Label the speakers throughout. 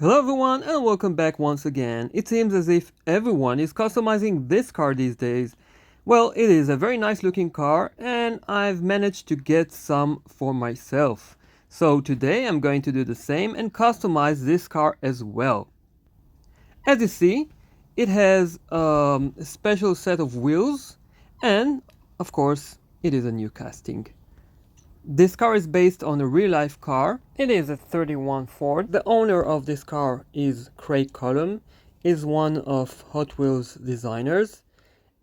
Speaker 1: Hello everyone and welcome back once again. It seems as if everyone is customizing this car these days. Well, it is a very nice looking car and I've managed to get some for myself. So today I'm going to do the same and customize this car as well. As you see, it has a special set of wheels and of course it is a new casting. This car is based on a real-life car. It is a 31 Ford. The owner of this car is Craig Cullum, is one of Hot Wheels designers,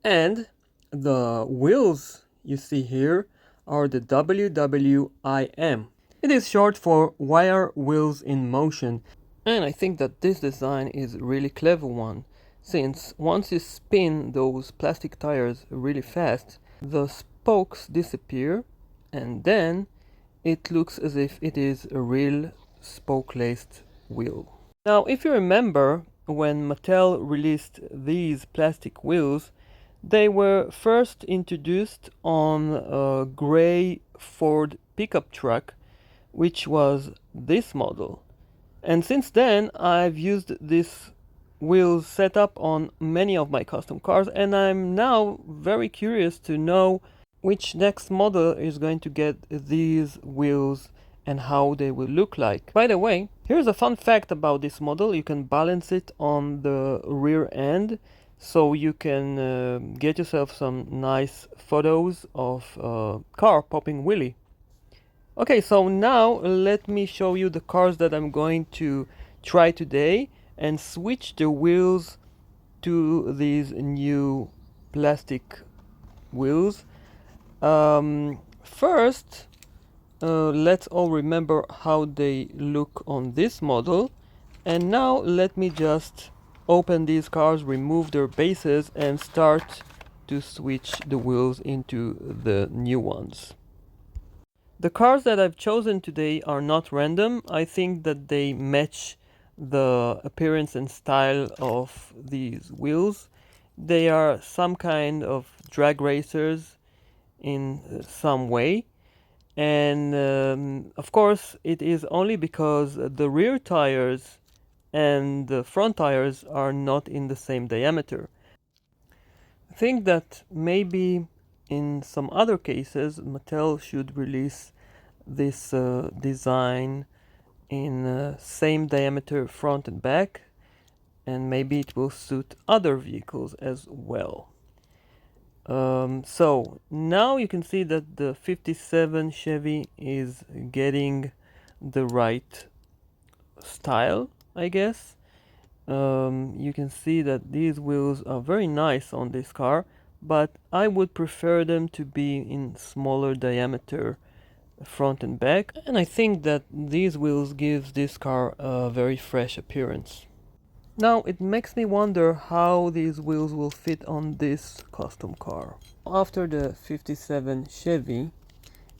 Speaker 1: and the wheels you see here are the WWIM. It is short for Wire Wheels in Motion, and I think that this design is a really clever one, since once you spin those plastic tires really fast, the spokes disappear and then it looks as if it is a real spoke-laced wheel. Now, if you remember, when Mattel released these plastic wheels, they were first introduced on a gray Ford pickup truck, which was this model. And since then, I've used this wheels setup on many of my custom cars, and I'm now very curious to know which next model is going to get these wheels and how they will look like. By the way, here's a fun fact about this model. You can balance it on the rear end, so you can get yourself some nice photos of car popping wheelie. Okay, so now let me show you the cars that I'm going to try today and switch the wheels to these new plastic wheels. First, let's all remember how they look on this model. And now let me just open these cars, remove their bases, and start to switch the wheels into the new ones. The cars that I've chosen today are not random. I think that they match the appearance and style of these wheels. They are some kind of drag racers in some way. And of course, it is only because the rear tires and the front tires are not in the same diameter. I think that maybe in some other cases, Mattel should release this design in same diameter front and back, and maybe it will suit other vehicles as well. So now you can see that the 57 Chevy is getting the right style, I guess. You can see that these wheels are very nice on this car, but I would prefer them to be in smaller diameter front and back, and I think that these wheels gives this car a very fresh appearance. Now it makes me wonder how these wheels will fit on this custom car. After the 57 Chevy,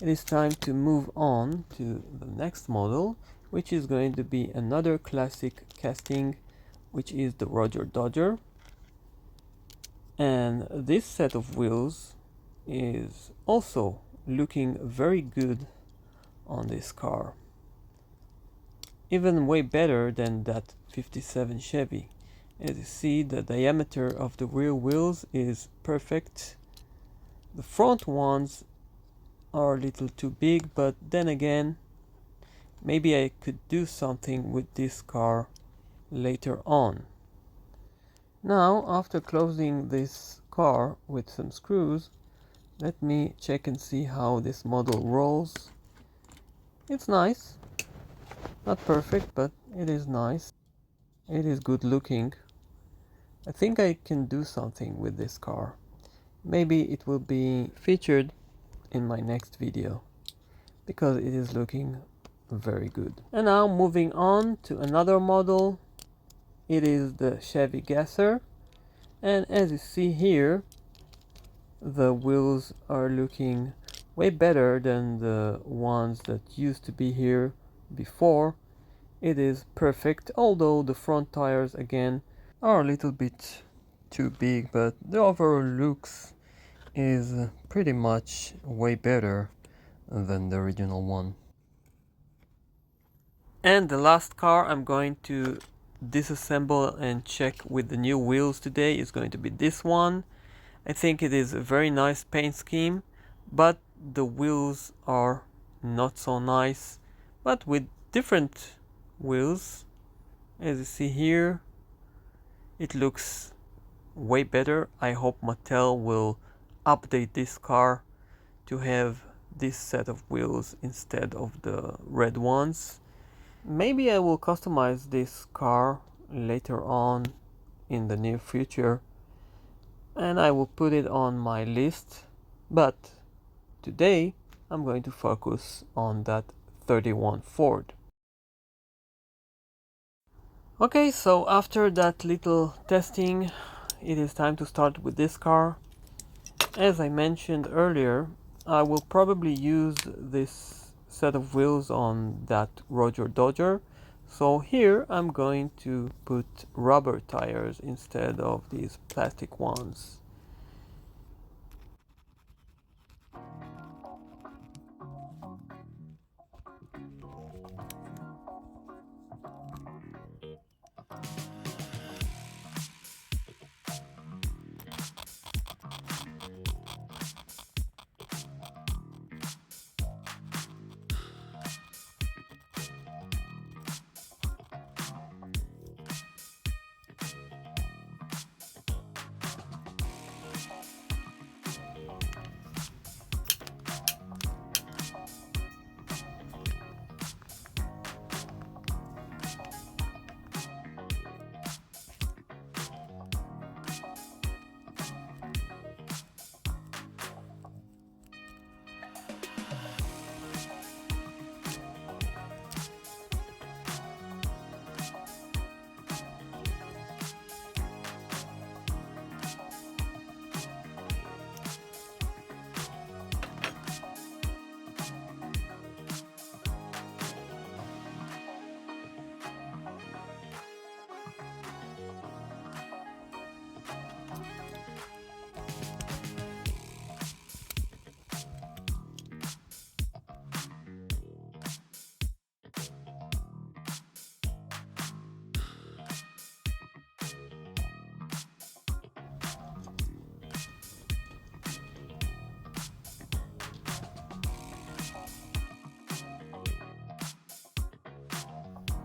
Speaker 1: it is time to move on to the next model, which is going to be another classic casting, which is the Roger Dodger. And this set of wheels is also looking very good on this car. Even way better than that 57 Chevy. As you see, the diameter of the rear wheels is perfect. The front ones are a little too big, but then again, maybe I could do something with this car later on. Now, after closing this car with some screws, let me check and see how this model rolls. It's nice. Not perfect, but it is nice. It is good looking. I think I can do something with this car. Maybe it will be featured in my next video because it is looking very good. And now moving on to another model. It is the Chevy Gasser, and as you see here, the wheels are looking way better than the ones that used to be here before. It is perfect, although the front tires again are a little bit too big, but the overall looks is pretty much way better than the original one. And the last car I'm going to disassemble and check with the new wheels today is going to be this one. I think it is a very nice paint scheme, but the wheels are not so nice. But with different wheels, as you see here, it looks way better. I hope Mattel will update this car to have this set of wheels instead of the red ones. Maybe I will customize this car later on in the near future, and I will put it on my list. But today I'm going to focus on that 31 Ford. Okay, so after that little testing, it is time to start with this car. As I mentioned earlier, I will probably use this set of wheels on that Roger Dodger. So here I'm going to put rubber tires instead of these plastic ones.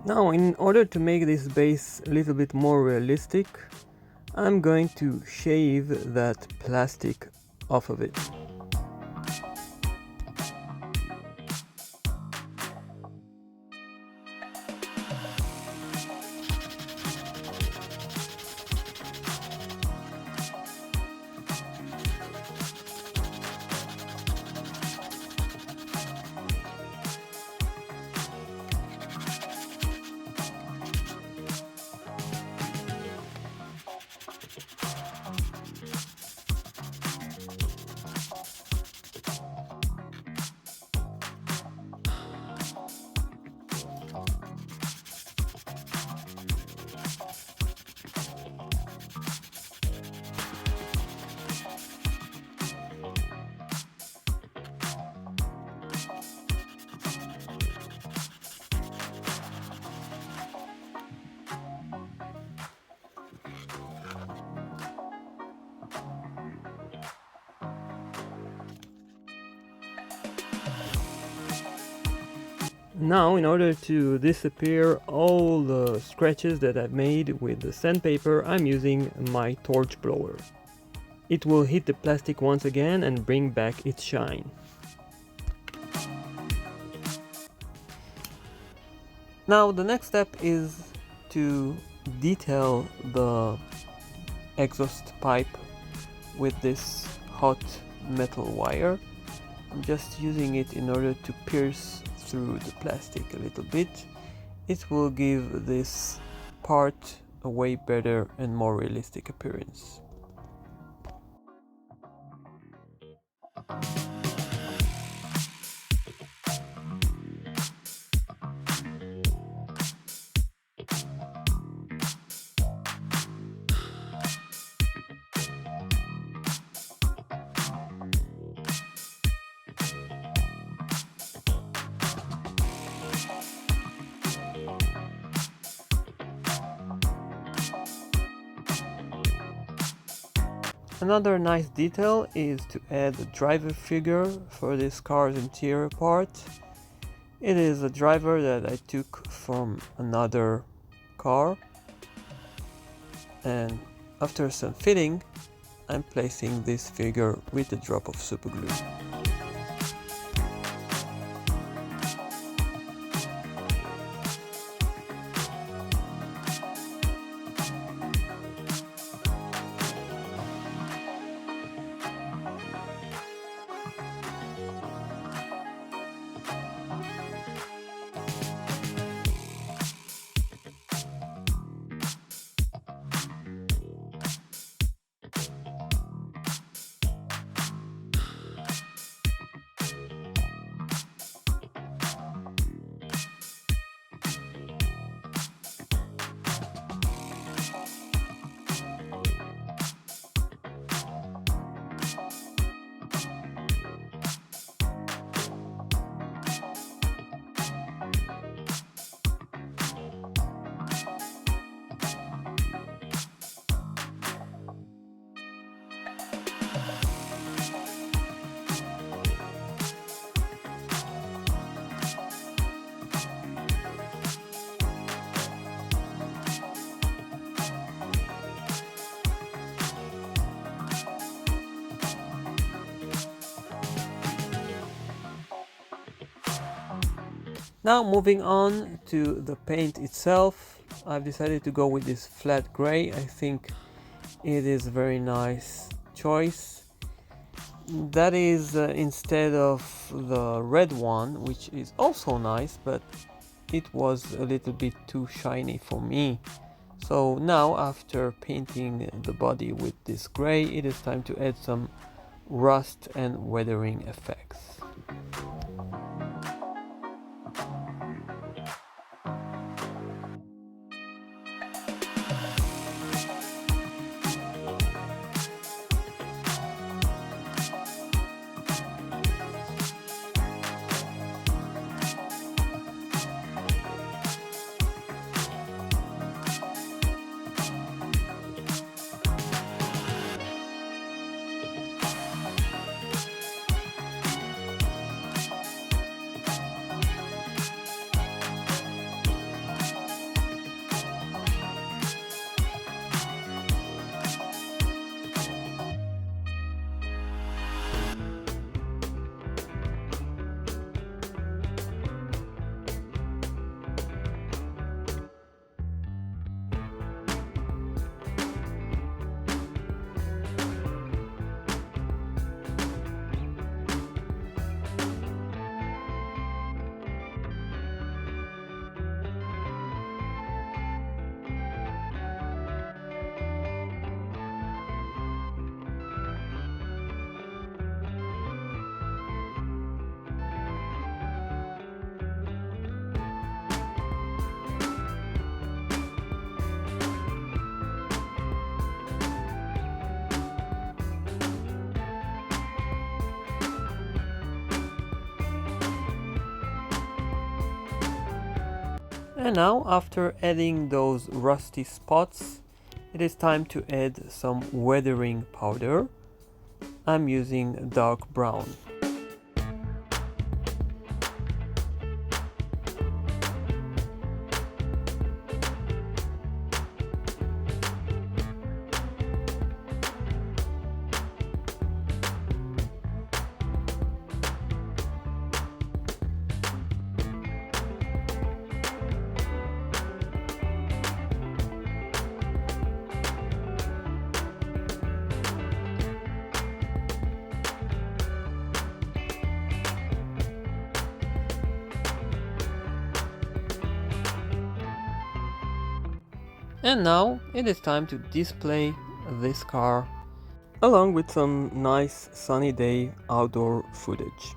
Speaker 1: Now, in order to make this base a little bit more realistic, I'm going to shave that plastic off of it. Now, in order to disappear all the scratches that I've made with the sandpaper, I'm using my torch blower. It will hit the plastic once again and bring back its shine. Now, the next step is to detail the exhaust pipe with this hot metal wire. I'm just using it in order to pierce through the plastic a little bit. It will give this part a way better and more realistic appearance. Another nice detail is to add a driver figure for this car's interior part. It is a driver that I took from another car, and after some fitting, I'm placing this figure with a drop of super glue. Now moving on to the paint itself, I've decided to go with this flat gray. I think it is a very nice choice. That is instead of the red one, which is also nice, but it was a little bit too shiny for me. So now, after painting the body with this gray, it is time to add some rust and weathering effects. And now, after adding those rusty spots, it is time to add some weathering powder. I'm using dark brown. And now it is time to display this car along with some nice sunny day outdoor footage.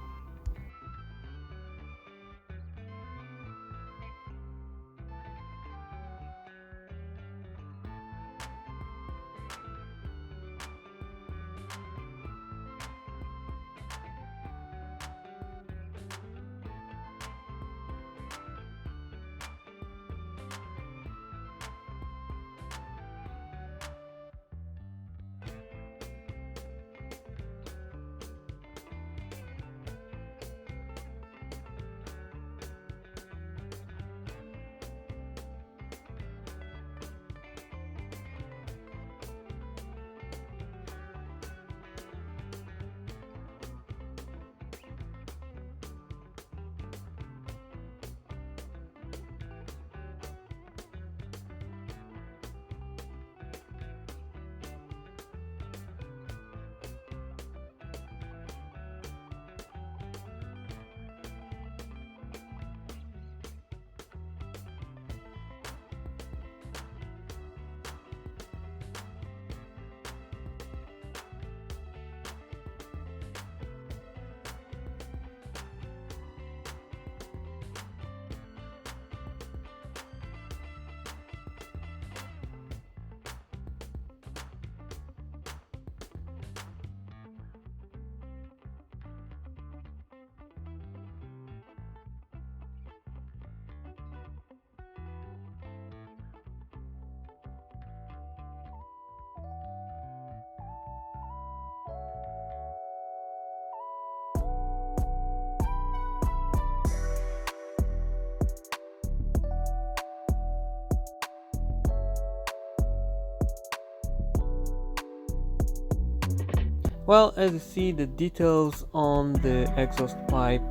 Speaker 1: Well, as you see, the details on the exhaust pipe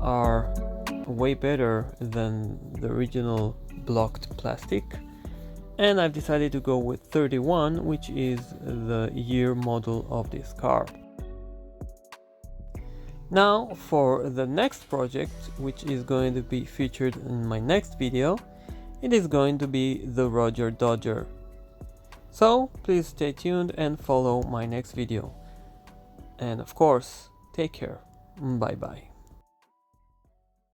Speaker 1: are way better than the original blocked plastic, and I've decided to go with 31, which is the year model of this car. Now for the next project, which is going to be featured in my next video, it is going to be the Roger Dodger. So please stay tuned and follow my next video. And of course, take care. Bye bye.